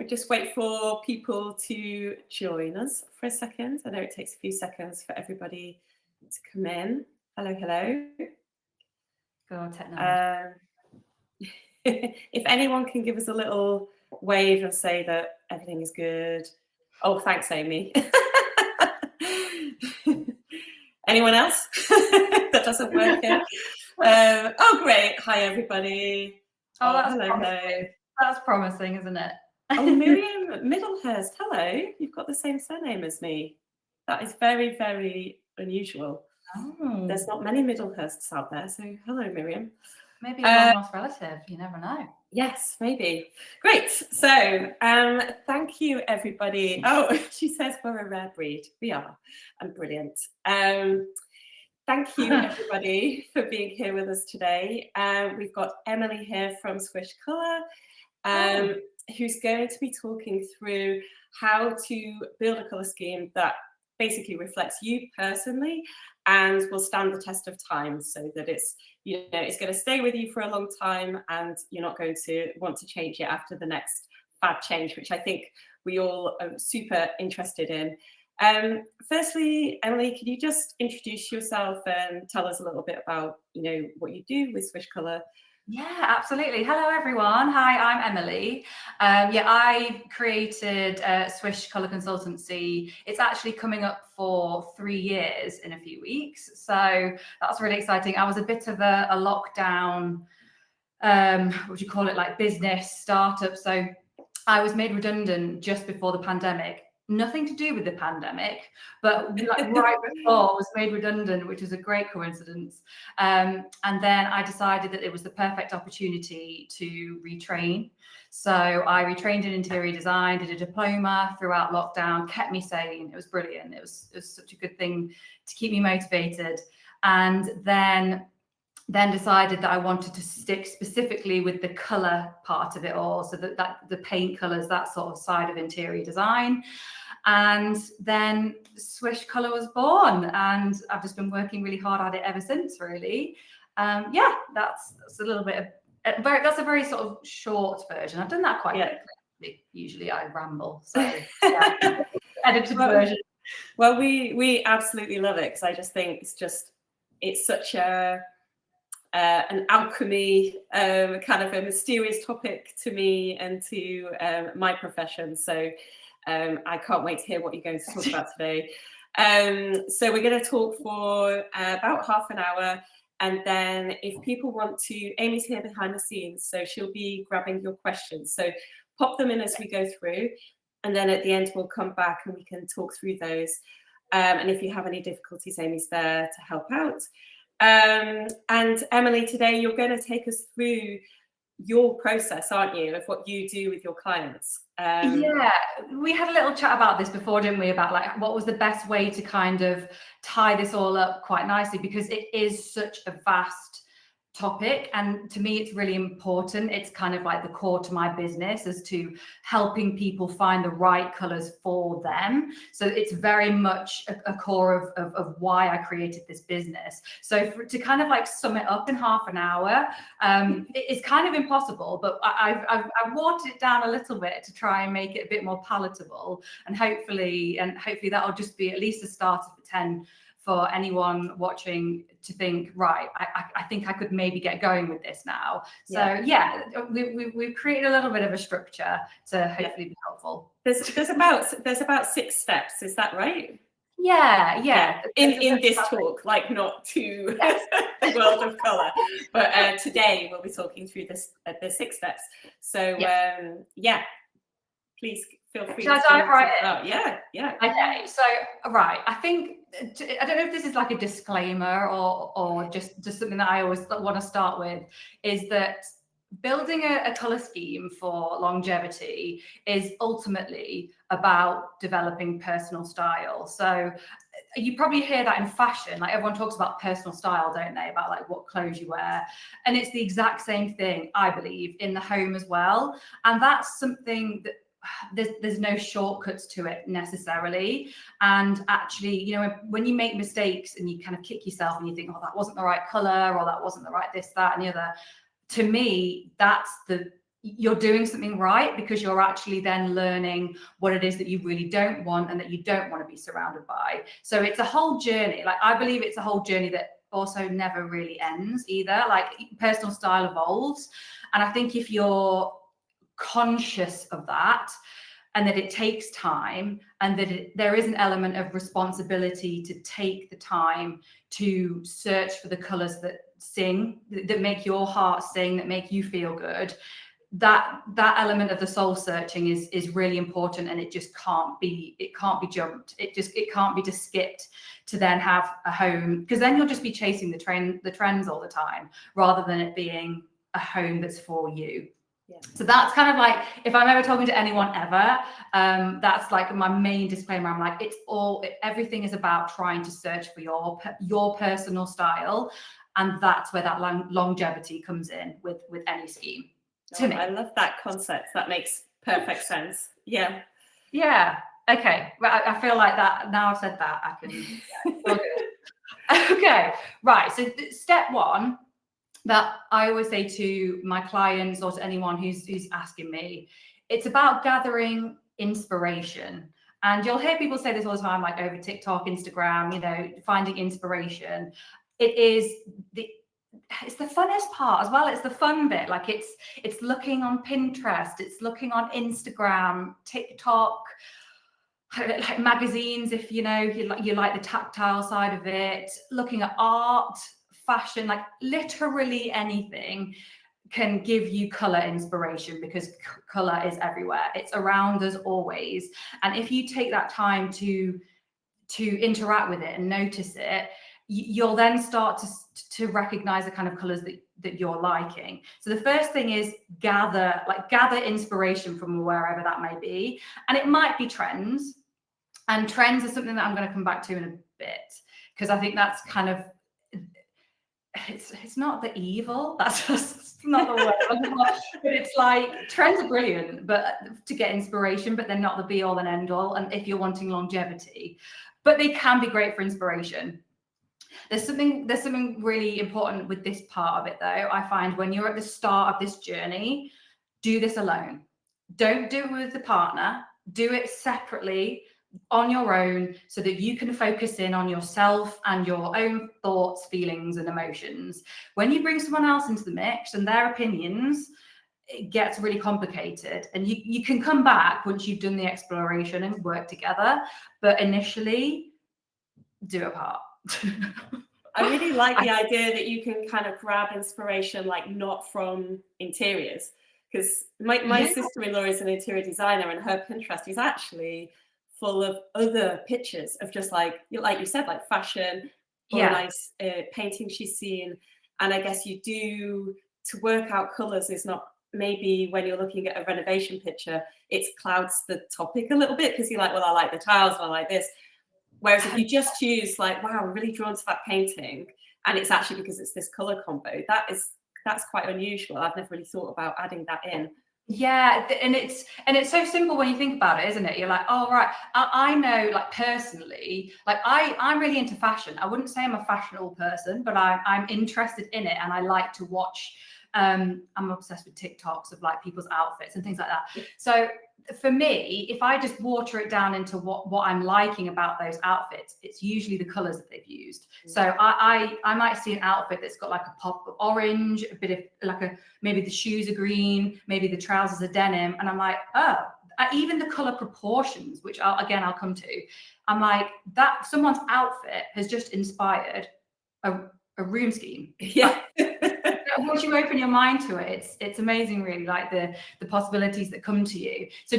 we just wait for people to join us for a second. I know it takes a few seconds for everybody to come in. Hello, hello. Go on, technology. If anyone can give us a little wave and say that everything is good. Oh, thanks, Amy. Anyone else? That doesn't work here. Oh, great. Hi, everybody. Oh, that's hello, promising. hello. That's promising, isn't it? Oh, Miriam Middlehurst. Hello. You've got the same surname as me. That is very, very unusual. Oh. There's not many Middlehursts out there. So hello, Miriam. Maybe a long-lost relative. You never know. Yes, maybe. Great. So thank you, everybody. Oh, she says we're a rare breed. We are. And brilliant. Thank you, everybody, for being here with us today. We've got Emily here from Swish Colour, who's going to be talking through how to build a colour scheme that basically reflects you personally and will stand the test of time, so that it's going to stay with you for a long time and you're not going to want to change it after the next fad change, which I think we all are super interested in. Firstly, Emily, could you just introduce yourself and tell us a little bit about what you do with Swish Colour? Yeah, absolutely. Hello, everyone. Hi, I'm Emily. I created Swish Colour Consultancy. It's actually coming up for 3 years in a few weeks. So that's really exciting. I was a bit of a lockdown, what would you call it, like business startup. So I was made redundant just before the pandemic. Nothing to do with the pandemic, but like right before I was made redundant, which was a great coincidence. And then I decided that it was the perfect opportunity to retrain. So I retrained in interior design, did a diploma throughout lockdown, kept me sane. It was brilliant. It was such a good thing to keep me motivated. And then decided that I wanted to stick specifically with the colour part of it all, so that the paint colours, that sort of side of interior design. And then Swish Colour was born, and I've just been working really hard at it ever since, really. That's a little bit of that's a very sort of short version. I've done that quite quickly. Usually I ramble, so edited version. Well, we absolutely love it, because I just think it's such an alchemy, kind of a mysterious topic to me and to my profession. So I can't wait to hear what you're going to talk about today. So we're going to talk for about half an hour. And then if people want to, Amy's here behind the scenes, so she'll be grabbing your questions. So pop them in as we go through. And then at the end, we'll come back and we can talk through those. And if you have any difficulties, Amy's there to help out. And Emily, today you're going to take us through your process, aren't you, of what you do with your clients? Yeah, we had a little chat about this before, didn't we, about like what was the best way to kind of tie this all up quite nicely, because it is such a vast topic, and to me it's really important. It's kind of like the core to my business, as to helping people find the right colors for them. So it's very much a core of why I created this business. So to kind of like sum it up in half an hour, it's kind of impossible, but I've watered it down a little bit to try and make it a bit more palatable, and hopefully that'll just be at least a starter for 10 for anyone watching to think, right, I think I could maybe get going with this now. So we've created a little bit of a structure to hopefully be helpful. There's about 6 steps, is that right? Yeah. In this talk, like not to the world of colour, but today we'll be talking through the 6 steps. So please feel free. Should I dive right in? Yeah. Okay, so right, I think I don't know if this is like a disclaimer or just something that I always want to start with, is that building a color scheme for longevity is ultimately about developing personal style. So you probably hear that in fashion, like everyone talks about personal style, don't they, about like what clothes you wear, and it's the exact same thing, I believe, in the home as well. And that's something that there's no shortcuts to it necessarily. And actually, you know, when you make mistakes and you kind of kick yourself and you think, oh, that wasn't the right color, or that wasn't the right this, that, and the other, to me, that's the you're doing something right, because you're actually then learning what it is that you really don't want and that you don't want to be surrounded by. So it's a whole journey. Like, I believe it's a whole journey that also never really ends either. Like, personal style evolves. And I think if you're conscious of that, and that it takes time, and that there is an element of responsibility to take the time to search for the colors that sing, that make your heart sing, that make you feel good, that element of the soul searching is really important, and it can't be jumped. It can't be just skipped to then have a home, because then you'll just be chasing the trends all the time, rather than it being a home that's for you. Yeah. So that's kind of like, if I'm ever talking to anyone ever, that's like my main disclaimer. I'm like, everything is about trying to search for your personal style, and that's where that longevity comes in with any scheme. To me, I love that concept. That makes perfect sense. Yeah. Yeah. Okay. Well, I feel like that now I've said that, I can. Yeah, good. Okay. Right. So step one that I always say to my clients, or to anyone who's asking me, it's about gathering inspiration. And you'll hear people say this all the time, like over TikTok, Instagram, finding inspiration. It's the funnest part as well. It's the fun bit. Like, it's looking on Pinterest, it's looking on Instagram, TikTok, like magazines, if you like the tactile side of it, looking at art, fashion, like literally anything can give you color inspiration, because color is everywhere. It's around us always. And if you take that time to interact with it and notice it, you'll then start to recognize the kind of colors that you're liking. So the first thing is gather inspiration from wherever that may be. And it might be trends. And trends are something that I'm going to come back to in a bit, because I think that's kind of, it's not the evil, that's just not the word, but it's like, trends are brilliant, but to get inspiration, but they're not the be all and end all. And if you're wanting longevity, but they can be great for inspiration. There's something really important with this part of it, though. I find when you're at the start of this journey, do this alone. Don't do it with the partner. Do it separately, on your own, so that you can focus in on yourself and your own thoughts, feelings, and emotions. When you bring someone else into the mix and their opinions, it gets really complicated. And you can come back once you've done the exploration and work together, but initially, do it apart. I really like the idea that you can kind of grab inspiration, like not from interiors, because my sister-in-law is an interior designer, and her Pinterest is actually full of other pictures of just like you said, like fashion or nice paintings she's seen. And I guess to work out colors is not, maybe when you're looking at a renovation picture, it clouds the topic a little bit, because you're like, well, I like the tiles, and I like this. Whereas if you just choose like, wow, I'm really drawn to that painting, and it's actually because it's this color combo, that's quite unusual. I've never really thought about adding that in. Yeah, and it's so simple when you think about it, isn't it? You're like, oh right, I know, like personally, like I'm really into fashion. I wouldn't say I'm a fashionable person, but I'm interested in it, and I like to watch. I'm obsessed with TikToks of like people's outfits and things like that. So for me, if I just water it down into what I'm liking about those outfits, it's usually the colors that they've used. So I might see an outfit that's got like a pop of orange, a bit of like maybe the shoes are green, maybe the trousers are denim, and I'm like, oh, even the color proportions, which I'll come to, I'm like, that someone's outfit has just inspired a room scheme. Yeah. Once you open your mind to it, it's amazing, really, like the possibilities that come to you. So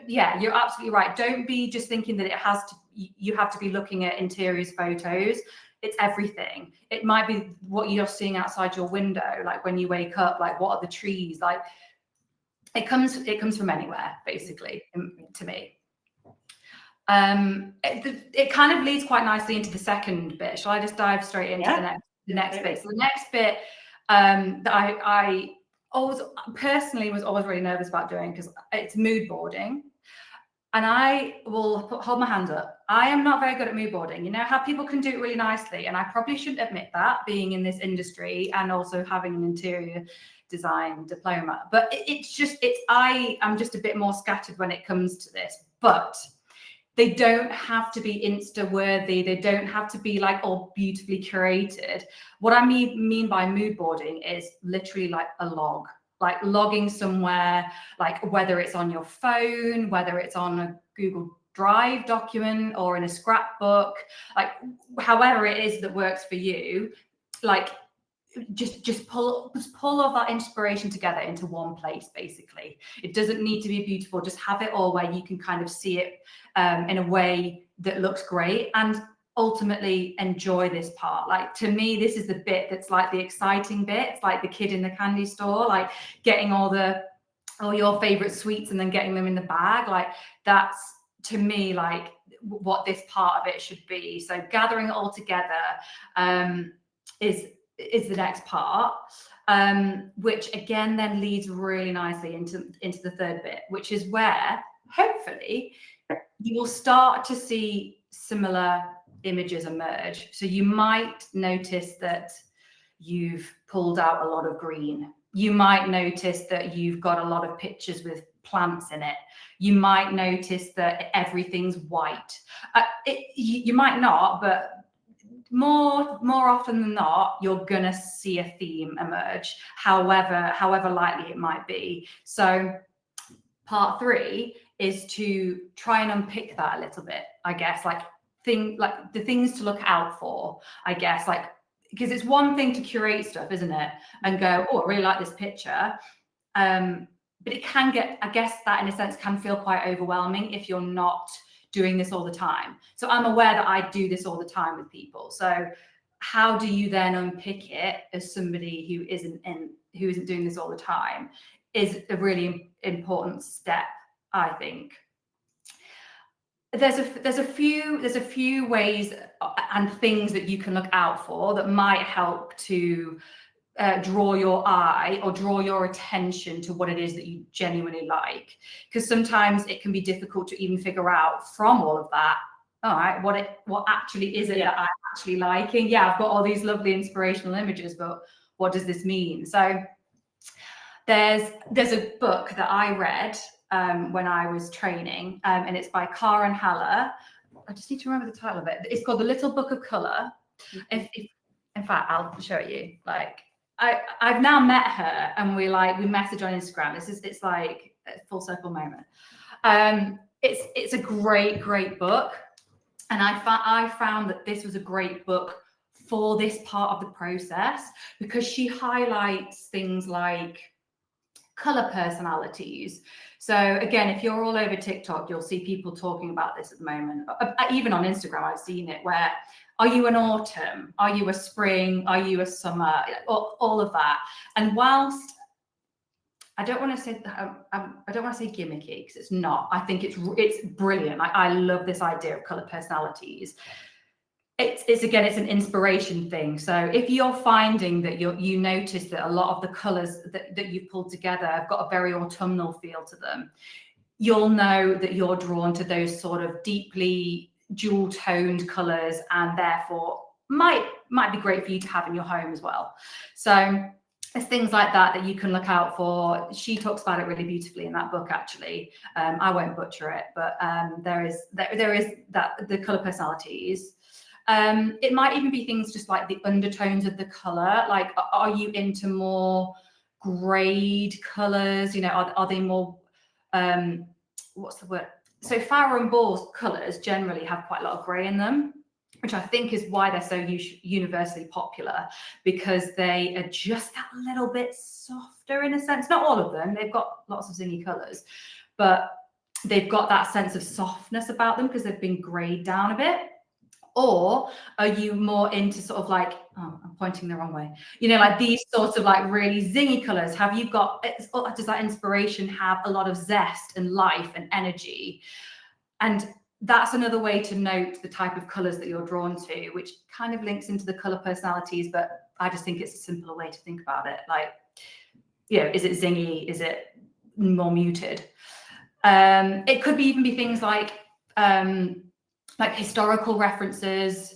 yeah, you're absolutely right. Don't be just thinking that you have to be looking at interiors photos. It's everything. It might be what you're seeing outside your window, like when you wake up, like what are the trees, like it comes from anywhere, basically, to me. It kind of leads quite nicely into the second bit. Shall I just dive straight into the next bit? So the next bit that I always personally was always really nervous about doing, because it's mood boarding. And I will hold my hand up. I am not very good at mood boarding. You know how people can do it really nicely, and I probably shouldn't admit that, being in this industry and also having an interior design diploma. But I am just a bit more scattered when it comes to this. But they don't have to be Insta worthy. They don't have to be like all beautifully curated. What I mean by mood boarding is literally like a log, like logging somewhere, like whether it's on your phone, whether it's on a Google Drive document or in a scrapbook, like however it is that works for you, like just pull all that inspiration together into one place. Basically, it doesn't need to be beautiful. Just have it all where you can kind of see it in a way that looks great, and ultimately enjoy this part. Like, to me, this is the bit that's like the exciting bit. It's like the kid in the candy store, like getting all your favorite sweets and then getting them in the bag. Like, that's, to me, like what this part of it should be. So gathering it all together is the next part, which again then leads really nicely into the third bit, which is where hopefully you will start to see similar images emerge. So you might notice that you've pulled out a lot of green. You might notice that you've got a lot of pictures with plants in it. You might notice that everything's white. You might not, but more often than not, you're gonna see a theme emerge, however likely it might be. So part 3 is to try and unpick that a little bit, I guess, like the things to look out for, I guess, like, because it's one thing to curate stuff, isn't it, and go, oh, I really like this picture, but it can get, I guess that in a sense can feel quite overwhelming if you're not doing this all the time. So I'm aware that I do this all the time with people. So how do you then unpick it as somebody who isn't doing this all the time is a really important step, I think. There's a few ways and things that you can look out for that might help to draw your eye or draw your attention to what it is that you genuinely like, because sometimes it can be difficult to even figure out from all of that, all right, what actually is it that I'm actually liking. Yeah, I've got all these lovely inspirational images, but what does this mean? So there's a book that I read when I was training, and it's by Karen Haller. I just need to remember the title of it. It's called The Little Book of Colour. In fact, I'll show you. Like, I've now met her, and we message on Instagram. It's like a full circle moment. It's a great book, and I found that this was a great book for this part of the process, because she highlights things like color personalities. So again, if you're all over TikTok, you'll see people talking about this at the moment. Even on Instagram, I've seen it, where are you an autumn? Are you a spring? Are you a summer? All of that. And whilst I don't want to say gimmicky, because it's not. I think it's brilliant. I love this idea of color personalities. It's an inspiration thing. So if you're finding that you notice that a lot of the colors that you've pulled together have got a very autumnal feel to them, you'll know that you're drawn to those sort of deeply dual toned colors, and therefore might be great for you to have in your home as well. So there's things like that you can look out for. She talks about it really beautifully in that book, actually. I won't butcher it, but there is that the color personalities. It might even be things just like the undertones of the color. Like, are you into more grayed colors? You know, are they more, what's the word? So Farrow and Ball's colors generally have quite a lot of gray in them, which I think is why they're so universally popular, because they are just that little bit softer in a sense. Not all of them, they've got lots of zingy colors, but they've got that sense of softness about them because they've been grayed down a bit. Or are you more into sort of like, oh, I'm pointing the wrong way, you know, like these sorts of like really zingy colors? Have you got, does that inspiration have a lot of zest and life and energy? And that's another way to note the type of colors that you're drawn to, which kind of links into the color personalities, but I just think it's a simpler way to think about it. Like, you know, is it zingy? Is it more muted? It could even be things like historical references.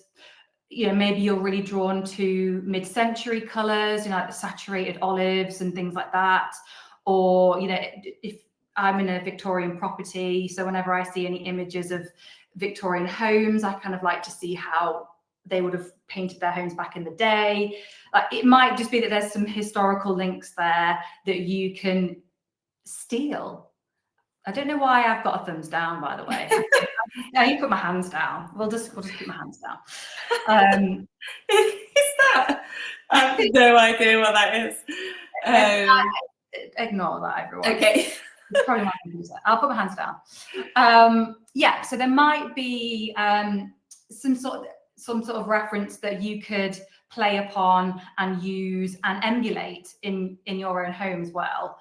You know, maybe you're really drawn to mid-century colors, you know, like the saturated olives and things like that. Or, you know, if I'm in a Victorian property, so whenever I see any images of Victorian homes, I kind of like to see how they would have painted their homes back in the day. Like, it might just be that there's some historical links there that you can steal. I don't know why I've got a thumbs down, by the way. Now you put my hands down. We'll just put my hands down. Is that? I have no idea what that is. Ignore that, everyone. Okay. It's probably my computer. I'll put my hands down. Yeah, so there might be some sort of reference that you could play upon and use and emulate in your own home as well.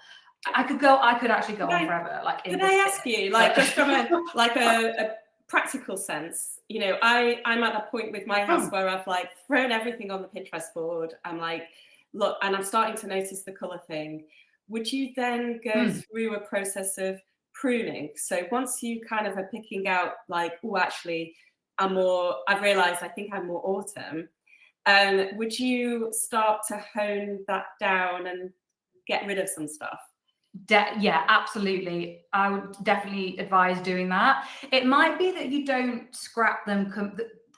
I could actually go on forever. Like, can I ask you, like, just from a practical sense, you know, I'm at that point with my house where I've like thrown everything on the Pinterest board. I'm like, look, and I'm starting to notice the color thing. Would you then go through a process of pruning? So once you kind of are picking out like, oh, actually, I've realized I think I'm more autumn. Would you start to hone that down and get rid of some stuff? Yeah, absolutely. I would definitely advise doing that. It might be that you don't scrap them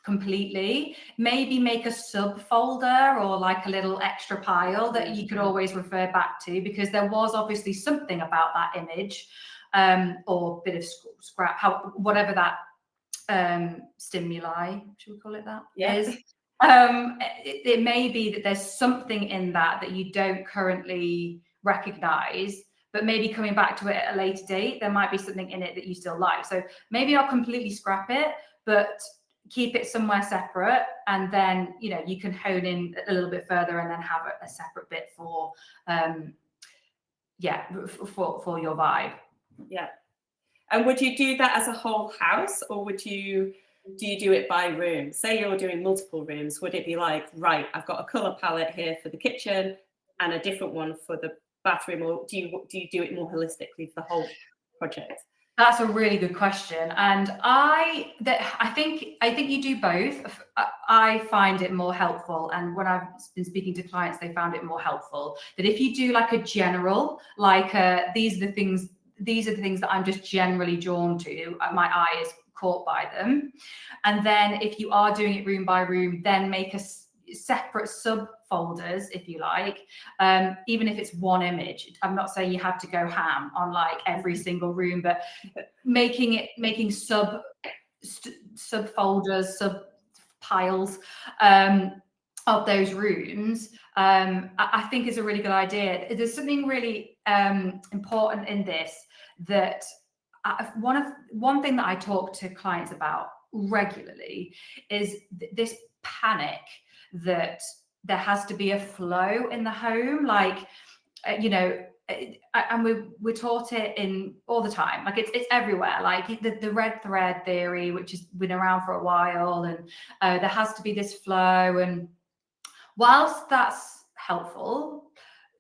completely. Maybe make a subfolder or like a little extra pile that you could always refer back to, because there was obviously something about that image or bit of scrap, whatever that stimuli, should we call it that? Yeah. Is. It may be that there's something in that you don't currently recognize, but maybe coming back to it at a later date, there might be something in it that you still like. So maybe not completely scrap it, but keep it somewhere separate, and then, you know, you can hone in a little bit further and then have a separate bit for for your vibe. Yeah. And would you do that as a whole house, or do you do it by room? Say you're doing multiple rooms, would it be like, right, I've got a color palette here for the kitchen and a different one for the bathroom, or do you do it more holistically for the whole project? That's a really good question, and I think you do both. I find it more helpful, and when I've been speaking to clients, they found it more helpful that if you do like a general, like these are the things that I'm just generally drawn to, my eye is caught by them, and then if you are doing it room by room, then make a separate subfolders, if you like, even if it's one image. I'm not saying you have to go ham on like every single room, but making subfolders, sub piles of those rooms, I think is a really good idea. There's something really important in this, that one thing that I talk to clients about regularly is this panic that there has to be a flow in the home, like you know, and we're taught it in all the time, like it's everywhere, like the red thread theory, which has been around for a while, and there has to be this flow. And whilst that's helpful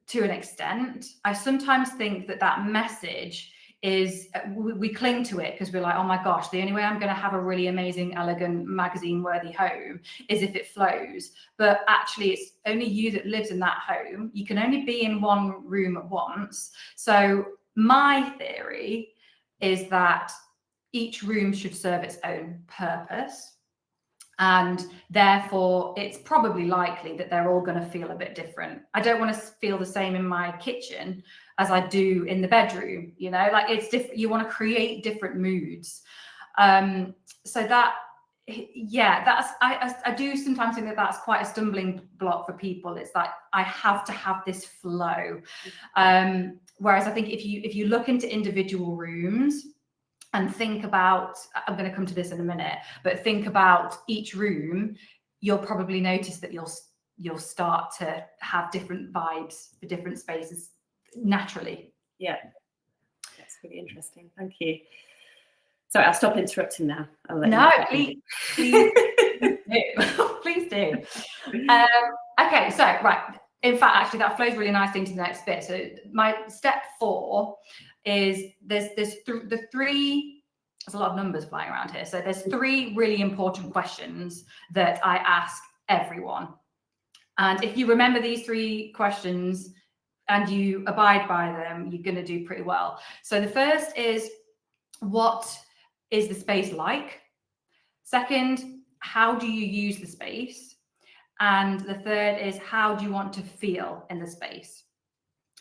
to an extent, I sometimes think that message is, we cling to it because we're like, oh my gosh, the only way I'm going to have a really amazing, elegant, magazine-worthy home is if it flows. But actually, it's only you that lives in that home. You can only be in one room at once. So my theory is that each room should serve its own purpose. And therefore, it's probably likely that they're all going to feel a bit different. I don't want to feel the same in my kitchen as I do in the bedroom, you know, like it's different. You want to create different moods. So that, yeah, that's, I do sometimes think that that's quite a stumbling block for people. It's like, I have to have this flow. Whereas I think if you look into individual rooms and think about, I'm going to come to this in a minute, but think about each room, you'll probably notice that you'll start to have different vibes for different spaces naturally. Yeah, that's really interesting. Thank you. Sorry, I'll stop interrupting now. No, please do. Please do. Okay, so right, in fact, actually, that flows really nicely into the next bit. So my step 4 is there's the three. There's a lot of numbers flying around here. So there's 3 really important questions that I ask everyone. And if you remember these 3 questions and you abide by them, you're going to do pretty well. So the first is, what is the space like? Second, how do you use the space? And the third is, how do you want to feel in the space?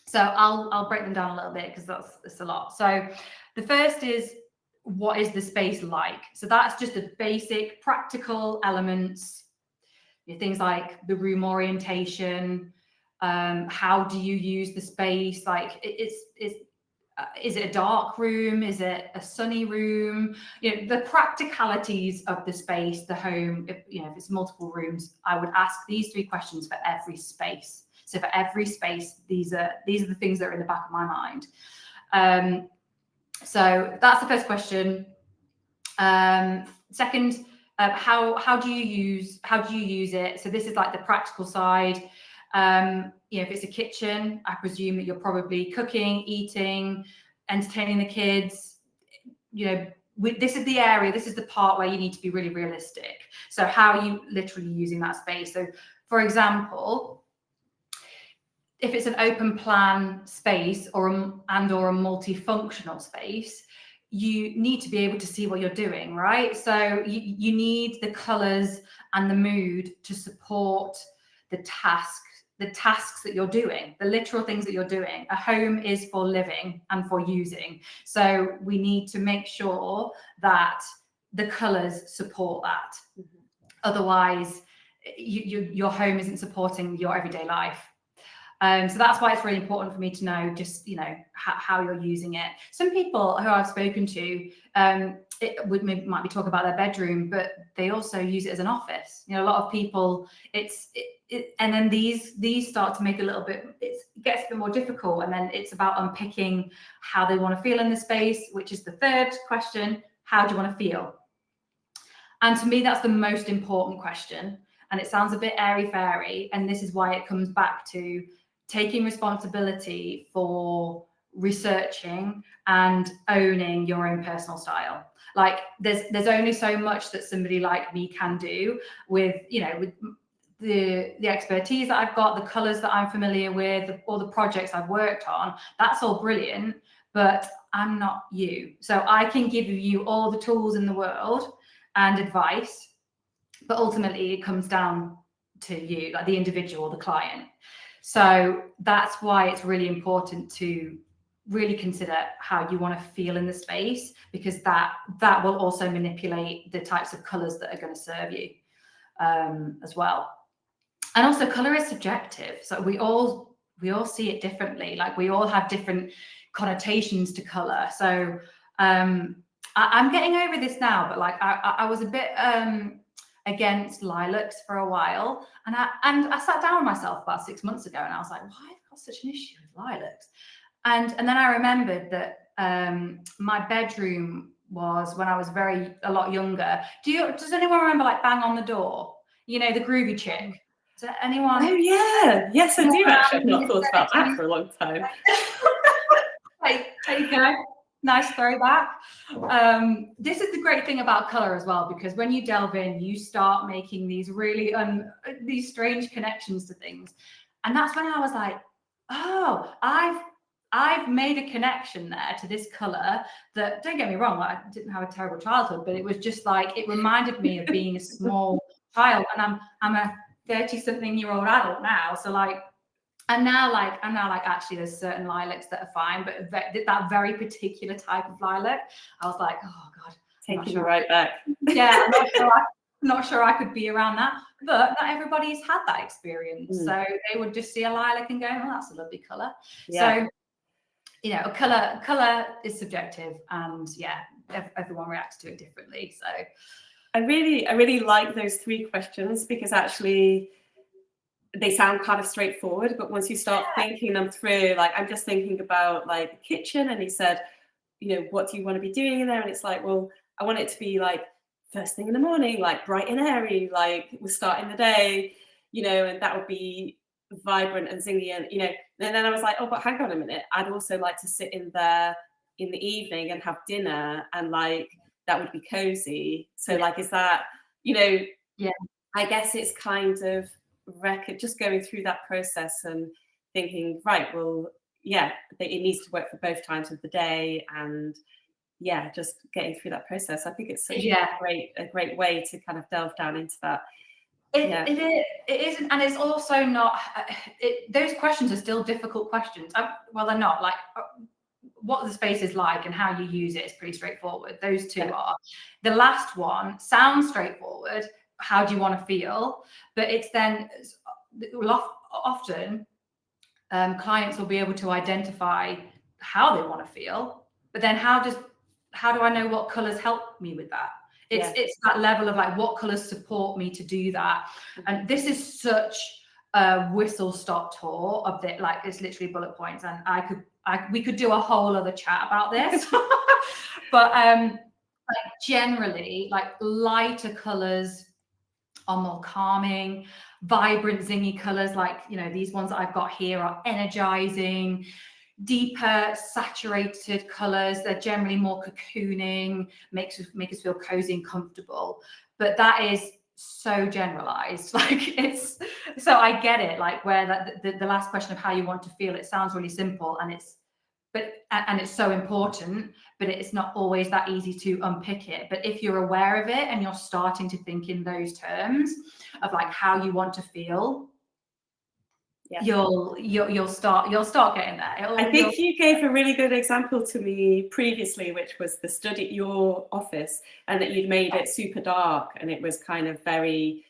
So I'll break them down a little bit because that's a lot. So the first is, what is the space like? So that's just the basic practical elements, things like the room orientation, how do you use the space? Like, is it a dark room? Is it a sunny room? The practicalities of the space, the home. If it's multiple rooms, I would ask these 3 questions for every space. So for every space, these are the things that are in the back of my mind. So that's the first question. Second, how do you use it? So this is like the practical side. If it's a kitchen, I presume that you're probably cooking, eating, entertaining the kids. This is the area, this is the part where you need to be really realistic. So how are you literally using that space? So for example, if it's an open plan space or a multifunctional space, you need to be able to see what you're doing, right? So you need the colors and the mood to support the tasks that you're doing, the literal things that you're doing. A home is for living and for using. So we need to make sure that the colors support that. Mm-hmm. Otherwise, your home isn't supporting your everyday life. So that's why it's really important for me to know just, how you're using it. Some people who I've spoken to, might be talking about their bedroom, but they also use it as an office. A lot of people, and then these start to make it gets a bit more difficult. And then it's about unpicking how they want to feel in the space, which is the third question. How do you want to feel? And to me, that's the most important question. And it sounds a bit airy-fairy. And this is why it comes back to taking responsibility for researching and owning your own personal style. Like there's only so much that somebody like me can do with the expertise that I've got, the colors that I'm familiar with, all the projects I've worked on. That's all brilliant, but I'm not you. So I can give you all the tools in the world and advice, but ultimately it comes down to you, like the individual, the client. So that's why it's really important to really consider how you want to feel in the space, because that will also manipulate the types of colors that are going to serve you as well. And also, color is subjective. So we all see it differently. Like we all have different connotations to color. So I'm getting over this now, but like I was a bit against lilacs for a while, and I sat down with myself about 6 months ago, and I was like, why have I got such an issue with lilacs? And then I remembered that my bedroom was, when I was a lot younger. Does anyone remember like Bang on the Door? The groovy chick. Does anyone? Oh yeah, yes I do actually. I've not thought about that for a long time. There you go. Nice throwback. This is the great thing about color as well, because when you delve in, you start making these really these strange connections to things, and that's when I was like, oh, I've made a connection there to this color that, don't get me wrong, I didn't have a terrible childhood, but it was just like, it reminded me of being a small child, and I'm a 30-something-year-old adult now, so like. I'm now like, actually, there's certain lilacs that are fine, but that very particular type of lilac, I was like, oh God. Taking you right back. Yeah, I'm not sure I could be around that, but not everybody's had that experience. So they would just see a lilac and go, oh, that's a lovely colour. Yeah. So, colour is subjective, and yeah, everyone reacts to it differently. So I really like those 3 questions, because actually they sound kind of straightforward, but once you start thinking them through, like I'm just thinking about like the kitchen, and he said, what do you want to be doing in there? And it's like, well, I want it to be like first thing in the morning, like bright and airy, like we're starting the day, and that would be vibrant and zingy, and and then I was like, oh, but hang on a minute, I'd also like to sit in there in the evening and have dinner, and like that would be cozy. So like, is that, Yeah. I guess it's kind of just going through that process and thinking, right, well, yeah, it needs to work for both times of the day, and yeah, just getting through that process. I think it's such Yeah. a great way to kind of delve down into that. It isn't, and it's also not. Those questions are still difficult questions. Well, they're not. Like, what the space is like and how you use it is pretty straightforward. Those two are. The last one sounds straightforward. How do you want to feel? But it's then often clients will be able to identify how they want to feel, but then how do I know what colors help me with that? It's that level of like, what colors support me to do that. And this is such a whistle stop tour of it. Like, it's literally bullet points, and we could do a whole other chat about this. But like, generally, like, lighter colors are more calming. Vibrant, zingy colors, like, these ones that I've got here, are energizing. Deeper, saturated colors, they're generally more cocooning, make us feel cozy and comfortable. But that is so generalized. Like, it's, so I get it, like, where the last question of how you want to feel, it sounds really simple, and it's so important, but it's not always that easy to unpick it. But if you're aware of it and you're starting to think in those terms of like how you want to feel, you'll start getting there. I think you gave a really good example to me previously, which was your office, and that you'd made it super dark, and it was kind of very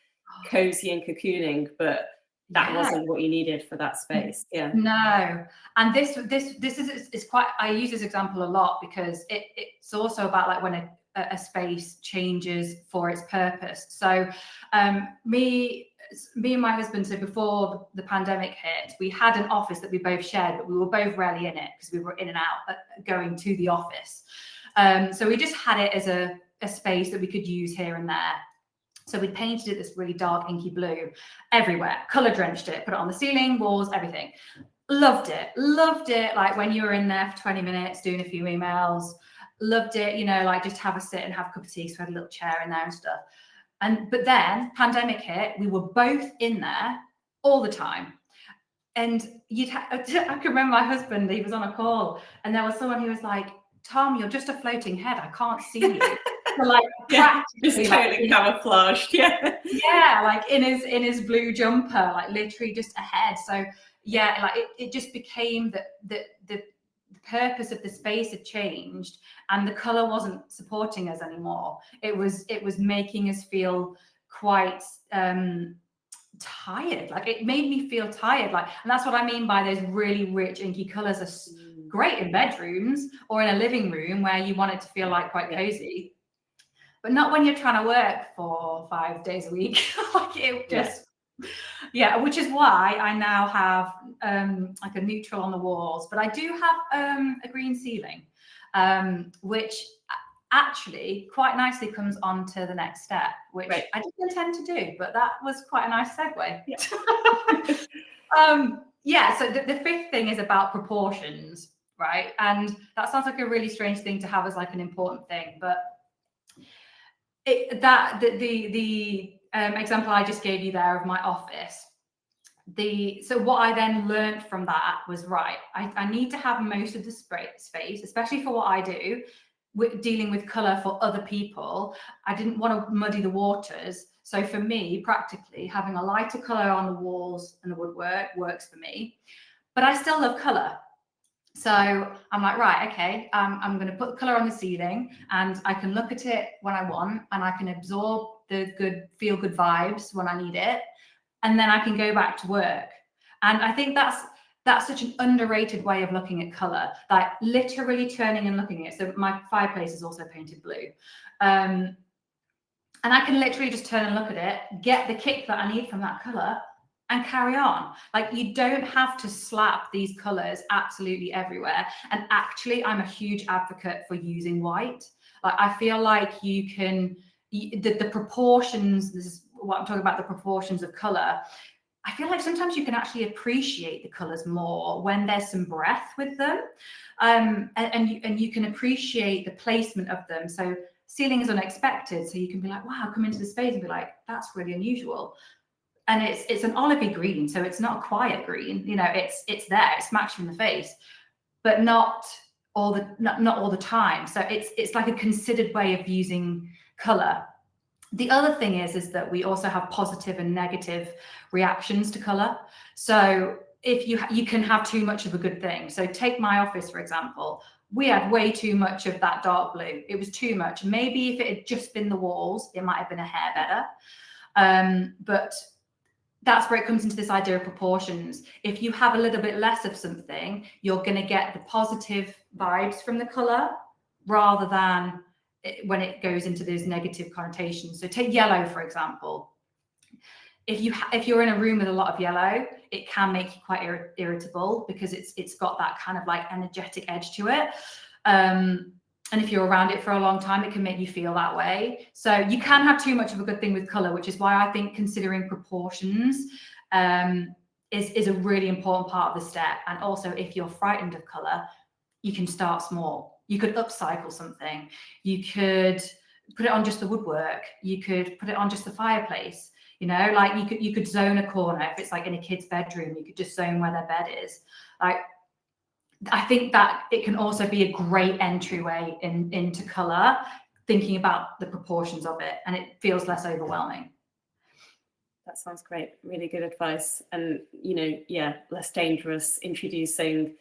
cozy and cocooning, but that wasn't what you needed for that space. No. And this is quite, I use this example a lot because it's also about like when a space changes for its purpose. So me and my husband, so before the pandemic hit, we had an office that we both shared, but we were both rarely in it because we were in and out going to the office. So we just had it as a space that we could use here and there. So we painted it this really dark inky blue everywhere, color drenched it, put it on the ceiling, walls, everything. Loved it. Like, when you were in there for 20 minutes doing a few emails, loved it, like, just have a sit and have a cup of tea. So we had a little chair in there and stuff. But then pandemic hit, we were both in there all the time. And I can remember my husband, he was on a call, and there was someone who was like, Tom, you're just a floating head. I can't see you. So, like, just totally camouflaged. Like in his blue jumper, like literally just a head. So like it just became that the purpose of the space had changed, and the color wasn't supporting us anymore. It was making us feel quite tired. Like, it made me feel tired. Like, and that's what I mean by those really rich inky colors are great in bedrooms or in a living room where you want it to feel like quite cozy, but not when you're trying to work 4 or 5 days a week. Like, it just which is why I now have like a neutral on the walls, but I do have a green ceiling, which actually quite nicely comes on to the next step, which I didn't intend to do, but that was quite a nice segue. So the fifth thing is about proportions, right? And that sounds like a really strange thing to have as like an important thing, but the example I just gave you there of my office, so what I then learned from that was, I need to have most of the space, especially for what I do, dealing with color for other people. I didn't want to muddy the waters. So for me, practically, having a lighter color on the walls and the woodwork works for me, but I still love color. So I'm like, okay, I'm going to put the color on the ceiling, and I can look at it when I want, and I can absorb the feel good vibes when I need it, and then I can go back to work. And I think that's such an underrated way of looking at color, like literally turning and looking at it. So my fireplace is also painted blue. And I can literally just turn and look at it, get the kick that I need from that color, and carry on. Like, you don't have to slap these colors absolutely everywhere. And actually, I'm a huge advocate for using white. Like, I feel like you can, the proportions, this is what I'm talking about, the proportions of color. I feel like sometimes you can actually appreciate the colours more when there's some breath with them, and you can appreciate the placement of them. So ceiling is unexpected, so you can be like, wow, come into the space and be like, that's really unusual. And it's an olivey green, so it's not a quiet green. You know, it's there, it smacks you in the face, but not all the time. So it's like a considered way of using colour. The other thing is that we also have positive and negative reactions to colour. So if you can have too much of a good thing. So take my office, for example. We had way too much of that dark blue. It was too much. Maybe if it had just been the walls, it might have been a hair better. But that's where it comes into this idea of proportions. If you have a little bit less of something, you're going to get the positive vibes from the colour rather than when it goes into those negative connotations. So take yellow, for example. If you're in a room with a lot of yellow, it can make you quite irritable because it's got that kind of like energetic edge to it. And if you're around it for a long time, it can make you feel that way. So you can have too much of a good thing with colour, which is why I think considering proportions is a really important part of the step. And also, if you're frightened of colour, you can start small. You could upcycle something. You could put it on just the woodwork. You could put it on just the fireplace. You know, like you could zone a corner. If it's like in a kid's bedroom, you could just zone where their bed is. Like, I think that it can also be a great entryway into colour, thinking about the proportions of it, and it feels less overwhelming. That sounds great. Really good advice. And, you know, yeah, less dangerous introducing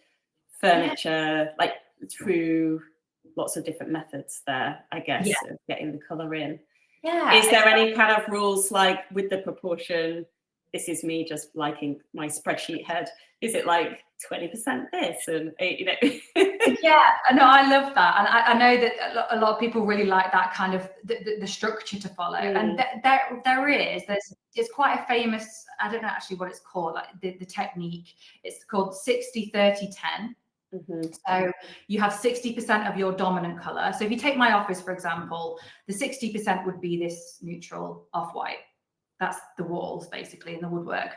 furniture like through lots of different methods there, I guess, of getting the colour in. Yeah. Is there any kind of rules like with the proportion? This is me just liking my spreadsheet head. Is it like 20% this and you know? Yeah, no, I love that, and I know that a lot of people really like that kind of the structure to follow. And it's quite a famous, I don't know actually what it's called, like the technique. It's called 60-30-10. So you have 60% of your dominant color. So if you take my office, for example, the 60% would be this neutral off-white. That's the walls basically and the woodwork.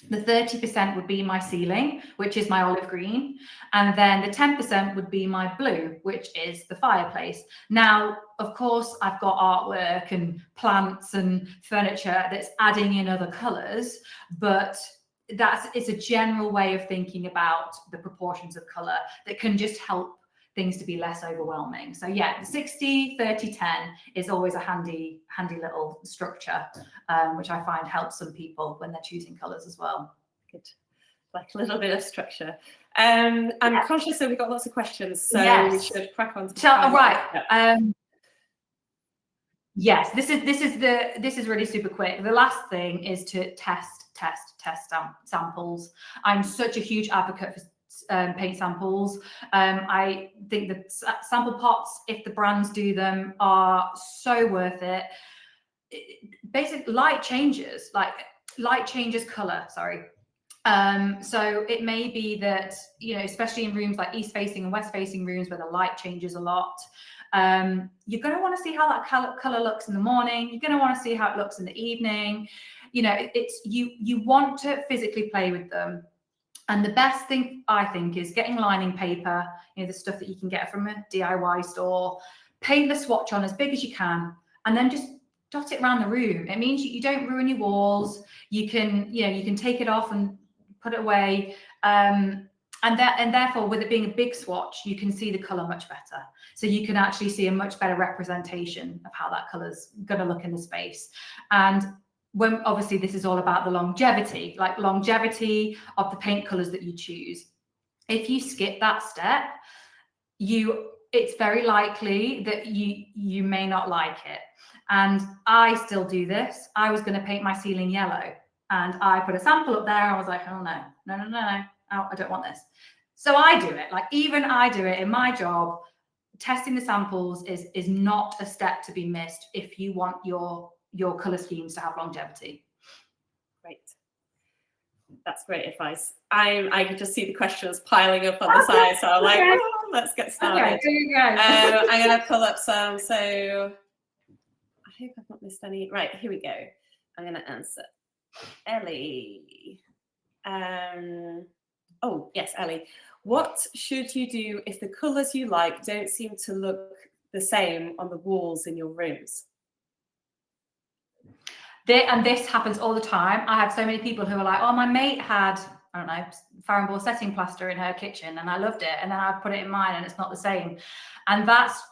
The 30% would be my ceiling, which is my olive green. And then the 10% would be my blue, which is the fireplace. Now, of course, I've got artwork and plants and furniture that's adding in other colors, but it's a general way of thinking about the proportions of color that can just help things to be less overwhelming. So yeah, the 60-30-10 is always a handy little structure, which I find helps some people when they're choosing colors as well. Good, like a little bit of structure. I'm conscious that we've got lots of questions, so we should crack on. Yes, this is really super quick. The last thing is to test samples. I'm such a huge advocate for paint samples. I think that sample pots, if the brands do them, are so worth it. Basically, light changes color. Sorry. So it may be that, you know, especially in rooms like east facing and west facing rooms where the light changes a lot, you're going to want to see how that color looks in the morning. You're going to want to see how it looks in the evening. You know, you want to physically play with them. And the best thing, I think, is getting lining paper, you know, the stuff that you can get from a DIY store, paint the swatch on as big as you can, and then just dot it around the room. It means you don't ruin your walls. You can take it off and put it away. And therefore, with it being a big swatch, you can see the color much better. So you can actually see a much better representation of how that color's going to look in the space. And when obviously this is all about the longevity of the paint colors that you choose. If you skip that step, it's very likely that you may not like it. And I still do this. I was going to paint my ceiling yellow, and I put a sample up there. I was like, oh no, I don't want this. So I do it. Like, even I do it in my job. Testing the samples is not a step to be missed if you want your color schemes to have longevity. Great. That's great advice. I can just see the questions piling up on the side, so I'm like, oh, let's get started. Okay, I'm going to pull up some. So I hope I've not missed any. Right, here we go. I'm going to answer. Ellie. Oh, yes, Ellie. What should you do if the colours you like don't seem to look the same on the walls in your rooms? And this happens all the time. I have so many people who are like, oh, my mate had, I don't know, Farnball setting plaster in her kitchen and I loved it. And then I put it in mine and it's not the same. And that's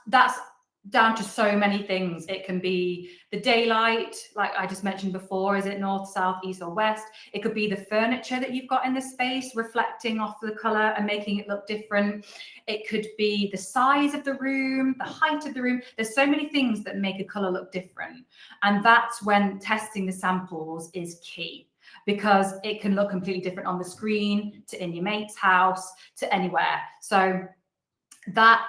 down to so many things. It can be the daylight, like I just mentioned before, is it north, south, east or west? It could be the furniture that you've got in the space reflecting off the colour and making it look different. It could be the size of the room, the height of the room. There's so many things that make a colour look different. And that's when testing the samples is key, because it can look completely different on the screen to in your mate's house to anywhere. So that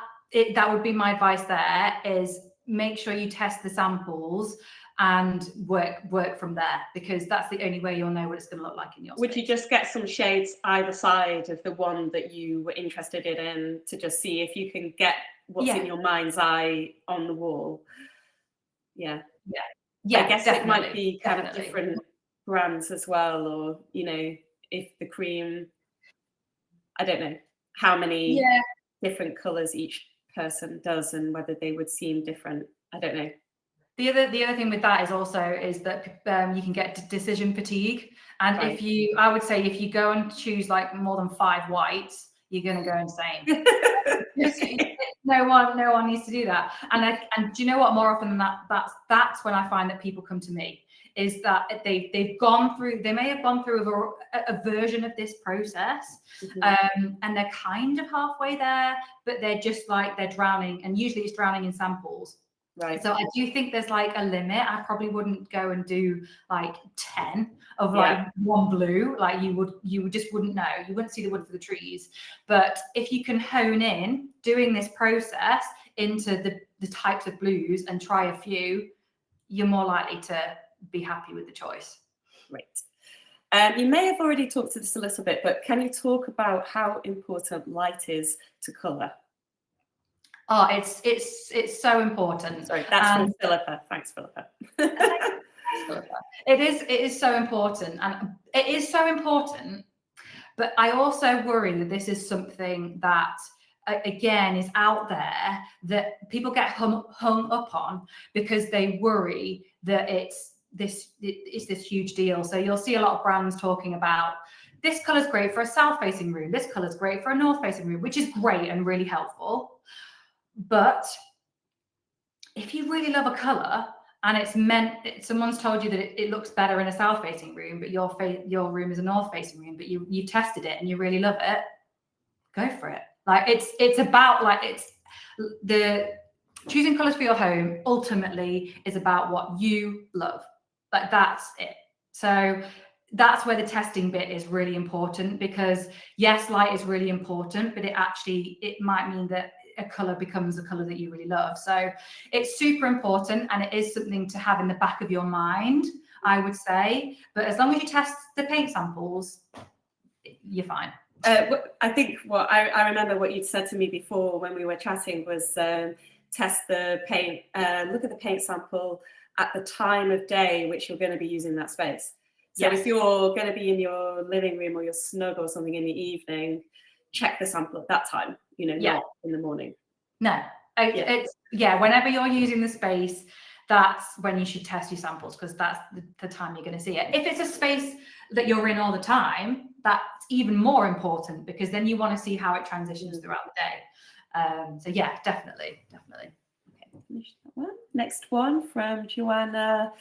would be my advice there, is make sure you test the samples and work from there, because that's the only way you'll know what it's going to look like in your space. Would you just get some shades either side of the one that you were interested in to just see if you can get what's in your mind's eye on the wall? Yeah. I guess it might be kind of different brands as well, or, you know, if the cream, I don't know how many different colours each person does and whether they would seem different. I don't know. The other thing with that is that you can get decision fatigue. And I would say if you go and choose like more than 5 whites, you're going to go insane. No one needs to do that. And do you know what? More often than that, that's when I find that people come to me, is that they may have gone through a version of this process, and they're kind of halfway there, but they're just like, they're drowning, and usually it's drowning in samples. Right. So I do think there's like a limit. I probably wouldn't go and do like 10 of like one blue. Like you just wouldn't know. You wouldn't see the wood for the trees. But if you can hone in doing this process into the types of blues and try a few, you're more likely to be happy with the choice. Right. You may have already talked to this a little bit, but can you talk about how important light is to colour? Oh, it's so important. Sorry, that's from Philippa. Thanks, Philippa. It is so important, and it is so important. But I also worry that this is something that, again, is out there that people get hung up on because they worry that it's this huge deal. So you'll see a lot of brands talking about, this colour's great for a south-facing room, this colour's great for a north-facing room, which is great and really helpful. But if you really love a colour and someone's told you that it looks better in a south-facing room, but your room is a north-facing room, but you tested it and you really love it, go for it. Like it's about, like, it's the choosing colours for your home ultimately is about what you love. Like, that's it. So that's where the testing bit is really important, because yes, light is really important, but it might mean that a colour becomes a colour that you really love. So it's super important, and it is something to have in the back of your mind, I would say. But as long as you test the paint samples, you're fine. I think I remember what you'd said to me before when we were chatting was test the paint, look at the paint sample at the time of day which you're going to be using that space. So if you're going to be in your living room or your snug or something in the evening, check the sample at that time, not in the morning. No, whenever you're using the space, that's when you should test your samples, because that's the time you're going to see it. If it's a space that you're in all the time, that's even more important, because then you want to see how it transitions throughout the day. So yeah, definitely. Okay, finish that one. Next one from Joanna.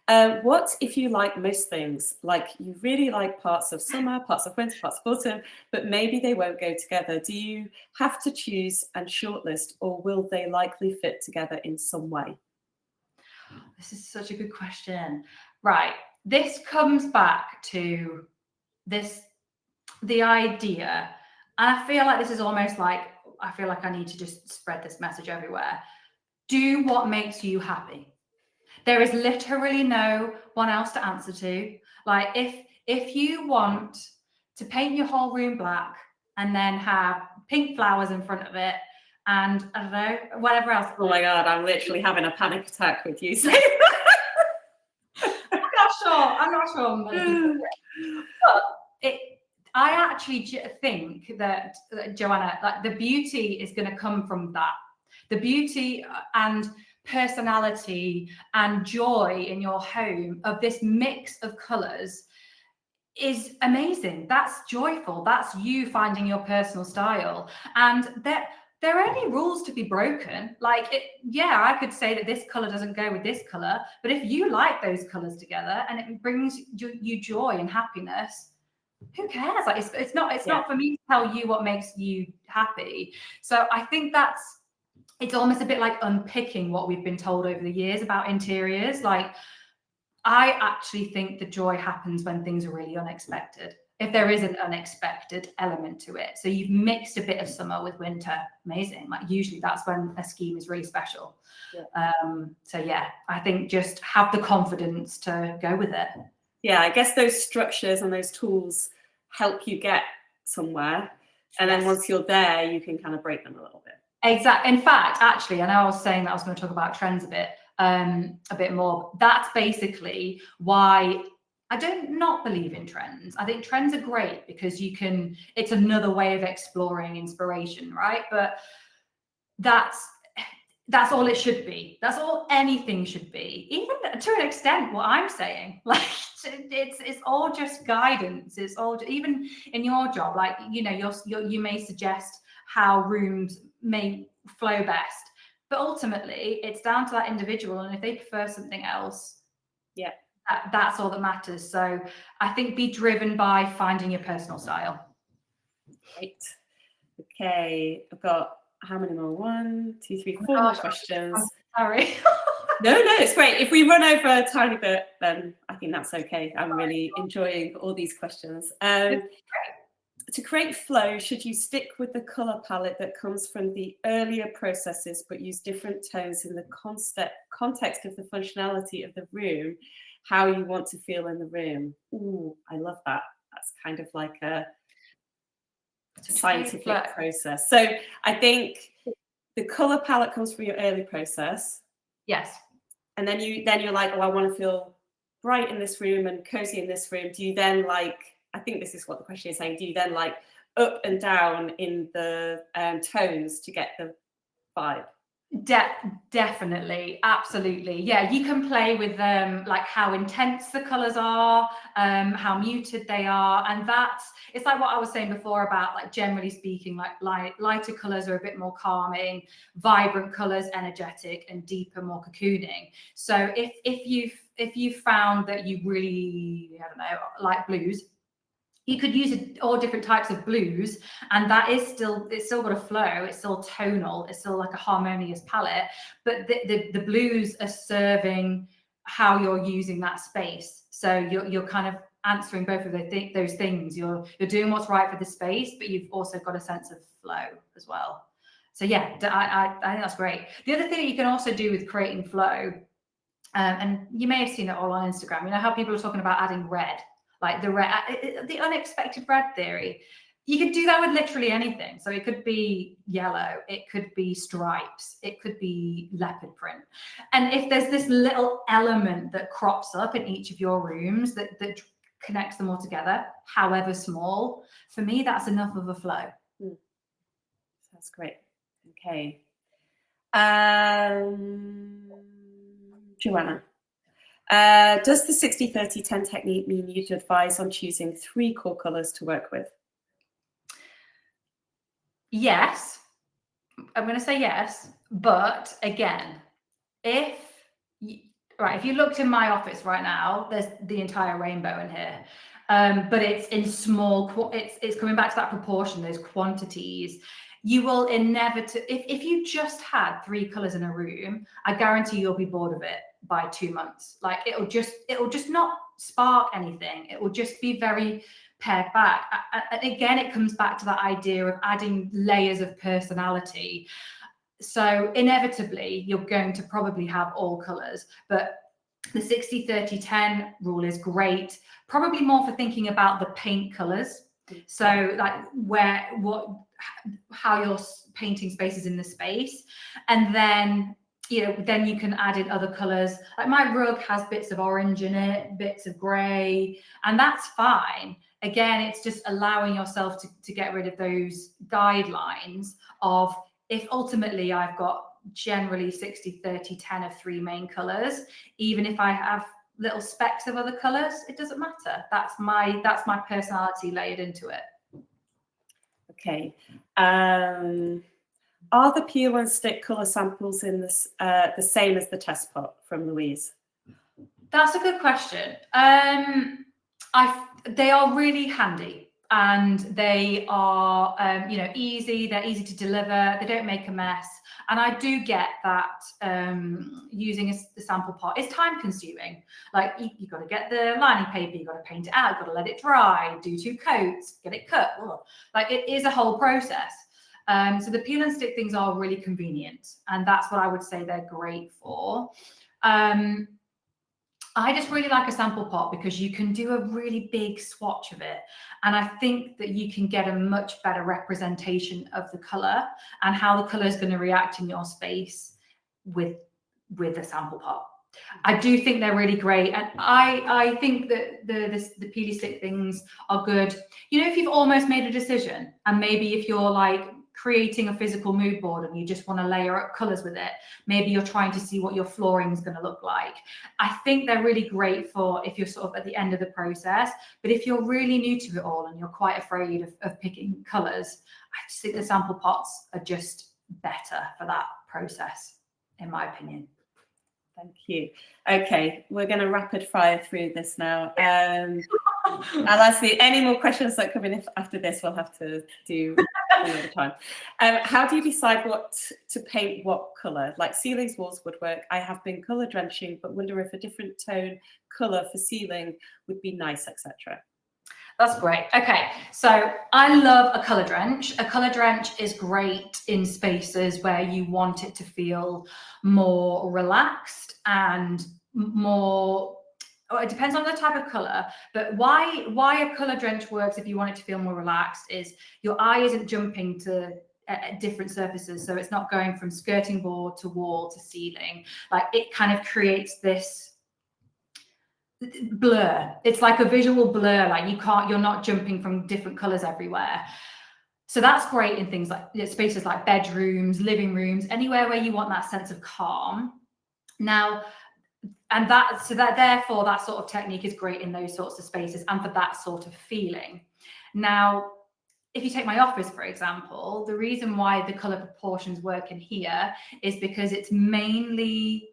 What if you like most things? Like, you really like parts of summer, parts of winter, parts of autumn, but maybe they won't go together. Do you have to choose and shortlist, or will they likely fit together in some way? This is such a good question. Right. This comes back to the idea, and I feel like this is almost like, I feel like I need to just spread this message everywhere. Do what makes you happy. There is literally no one else to answer to. Like, if you want to paint your whole room black and then have pink flowers in front of it and, I don't know, whatever else. Oh my God, I'm literally having a panic attack with you saying I'm not sure many people do it. But I actually think that, Joanna, like the beauty is going to come from that. The beauty and personality and joy in your home of this mix of colours is amazing. That's joyful. That's you finding your personal style. And there are any rules to be broken. Like, yeah, I could say that this color doesn't go with this color, but if you like those colors together and it brings you joy and happiness, who cares? Like, it's not for me to tell you what makes you happy. So I think it's almost a bit like unpicking what we've been told over the years about interiors. Like, I actually think the joy happens when things are really unexpected. If there is an unexpected element to it. So you've mixed a bit of summer with winter, amazing. Like, usually that's when a scheme is really special. Yeah. So yeah, I think just have the confidence to go with it. Yeah, I guess those structures and those tools help you get somewhere. And then once you're there, you can kind of break them a little bit. Exactly. In fact, actually, I know I was saying that I was going to talk about trends a bit more. That's basically why I don't not believe in trends. I think trends are great because it's another way of exploring inspiration, right? But that's all it should be. That's all anything should be, even to an extent what I'm saying. Like, it's all just guidance. It's all, even in your job, like, you know, you may suggest how rooms may flow best, but ultimately it's down to that individual, and if they prefer something else, that's all that matters. So I think be driven by finding your personal style. Right. Okay, I've got how many more? 1, 2, 3, 4 more questions. Sorry. No, it's great. If we run over a tiny bit, then I think that's okay. I'm really enjoying all these questions. To create flow, should you stick with the colour palette that comes from the earlier processes, but use different tones in the context of the functionality of the room, how you want to feel in the room? Ooh, I love that. That's kind of like a scientific process. So I think the colour palette comes from your early process. Yes. And then you're like, oh, I want to feel bright in this room and cozy in this room. Do you then I think this is what the question is saying, do you then like up and down in the tones to get the vibe? Definitely, absolutely. Yeah, you can play with them, like how intense the colors are, how muted they are, and it's like what I was saying before about, like, generally speaking, like lighter colors are a bit more calming, vibrant colors energetic, and deeper more cocooning. So if you've found that you really, I don't know, like blues, you could use all different types of blues, and it's still got a flow, it's still tonal, it's still like a harmonious palette, but the blues are serving how you're using that space. So you're kind of answering both of those things. You're doing what's right for the space, but you've also got a sense of flow as well. So yeah, I think that's great. The other thing that you can also do with creating flow, and you may have seen it all on Instagram, you know how people are talking about adding red, like the unexpected red theory. You could do that with literally anything. So it could be yellow, it could be stripes, it could be leopard print. And if there's this little element that crops up in each of your rooms that connects them all together, however small, for me, that's enough of a flow. That's great. Okay. Joanna. Does the 60-30-10 technique mean you'd advise on choosing 3 core colours to work with? Yes, I'm going to say yes, but again, if you looked in my office right now, there's the entire rainbow in here, but it's in small. It's coming back to that proportion, those quantities. You will inevitably, if you just had 3 colours in a room, I guarantee you'll be bored of it by 2 months. Like, it'll just not spark anything. It will just be very pared back. And again, it comes back to that idea of adding layers of personality. So inevitably, you're going to probably have all colours, but the 60-30-10 rule is great, probably more for thinking about the paint colours. So like how your painting space is in the space, and then then you can add in other colors. Like my rug has bits of orange in it, bits of gray, and that's fine. Again, it's just allowing yourself to get rid of those guidelines of, if ultimately I've got generally 60, 30, 10 of 3 main colors, even if I have little specks of other colors, it doesn't matter. That's my personality layered into it. Okay. Are the peel and stick colour samples in this the same as the test pot from Louise? That's a good question. They are really handy, and they are easy. They're easy to deliver. They don't make a mess. And I do get that using the sample pot is time consuming. Like you've got to get the lining paper, you've got to paint it out, you've got to let it dry, do 2 coats, get it cut. Like it is a whole process. So the peel and stick things are really convenient, and that's what I would say they're great for. I just really like a sample pot because you can do a really big swatch of it. And I think that you can get a much better representation of the color and how the color is going to react in your space with a sample pot. I do think they're really great. And I think that the peely stick things are good. If you've almost made a decision, and maybe if you're like creating a physical mood board and you just want to layer up colors with it, maybe you're trying to see what your flooring is going to look like. I think they're really great for if you're sort of at the end of the process. But if you're really new to it all and you're quite afraid of picking colors, I just think the sample pots are just better for that process, in my opinion. Thank you. Okay, we're going to rapid fire through this now. I'll ask you any more questions that come in after this. We'll have to do another time. How do you decide what to paint, what colour? Like ceilings, walls, woodwork. I have been colour drenching, but wonder if a different tone colour for ceiling would be nice, etc. That's great. Okay, so I love a colour drench. A colour drench is great in spaces where you want it to feel more relaxed and more, it depends on the type of colour, but why a colour drench works if you want it to feel more relaxed is your eye isn't jumping to different surfaces. So it's not going from skirting board to wall to ceiling. Like it kind of creates this blur. It's like a visual blur, like you're not jumping from different colors everywhere. So that's great in things like spaces like bedrooms, living rooms, anywhere where you want that sense of calm. Now, and therefore that sort of technique is great in those sorts of spaces and for that sort of feeling. Now, if you take my office, for example, the reason why the color proportions work in here is because it's mainly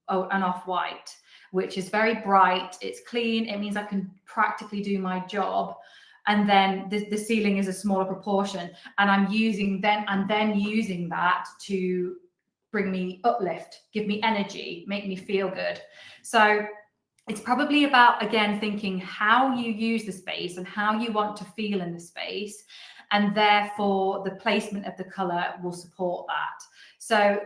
an off-white, which is very bright, it's clean, it means I can practically do my job. And then the ceiling is a smaller proportion, and I'm using that to bring me uplift, give me energy, make me feel good. So it's probably about, again, thinking how you use the space and how you want to feel in the space, and therefore the placement of the color will support that. So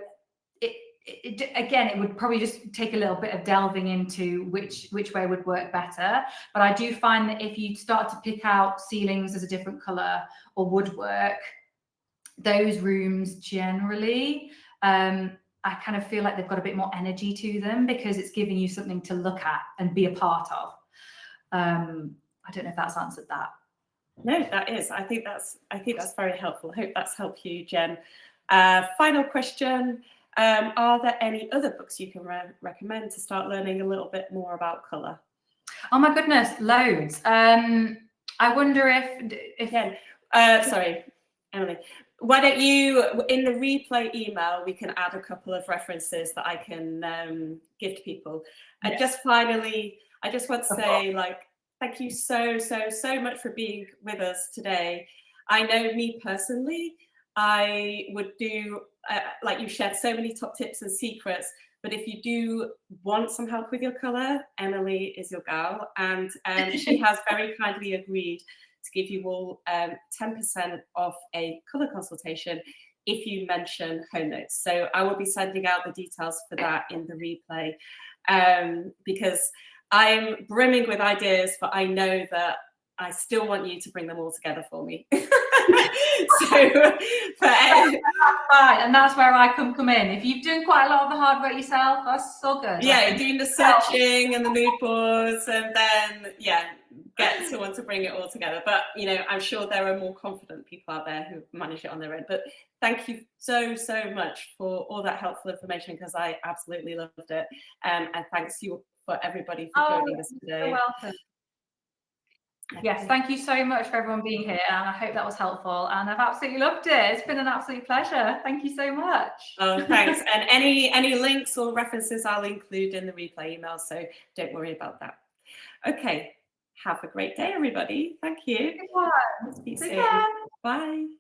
again, it would probably just take a little bit of delving into which way would work better. But I do find that if you start to pick out ceilings as a different color or woodwork, those rooms generally, I kind of feel like they've got a bit more energy to them because it's giving you something to look at and be a part of. I don't know if that's answered that. No, that is. I think that's very helpful. I hope that's helped you, Jen. Final question. Are there any other books you can recommend to start learning a little bit more about colour? Oh my goodness, loads. I wonder if again, sorry, Emily, why don't you, in the replay email, we can add a couple of references that I can give to people. And yes. Just finally, I just want to say, thank you so much for being with us today. I know me personally, I would do, you shared so many top tips and secrets, but if you do want some help with your colour, Emily is your gal, and she has very kindly agreed to give you all 10% off a colour consultation if you mention HomeNotes. So I will be sending out the details for that in the replay, because I'm brimming with ideas, but I know that I still want you to bring them all together for me. So for Fine, and that's where I come in. If you've done quite a lot of the hard work yourself, that's so good. Yeah, doing the searching and the mood boards, and then get someone to bring it all together. But I'm sure there are more confident people out there who manage it on their own. But thank you so much for all that helpful information, because I absolutely loved it. And thanks you for everybody for joining us today. You're welcome. Yes, thank you so much for everyone being here, and I hope that was helpful, and I've absolutely loved it. It's been an absolute pleasure. Thank you so much. Oh, thanks. And any links or references I'll include in the replay email, so don't worry about that. Okay, have a great day, everybody. Thank you. Goodbye. Speak soon. Bye.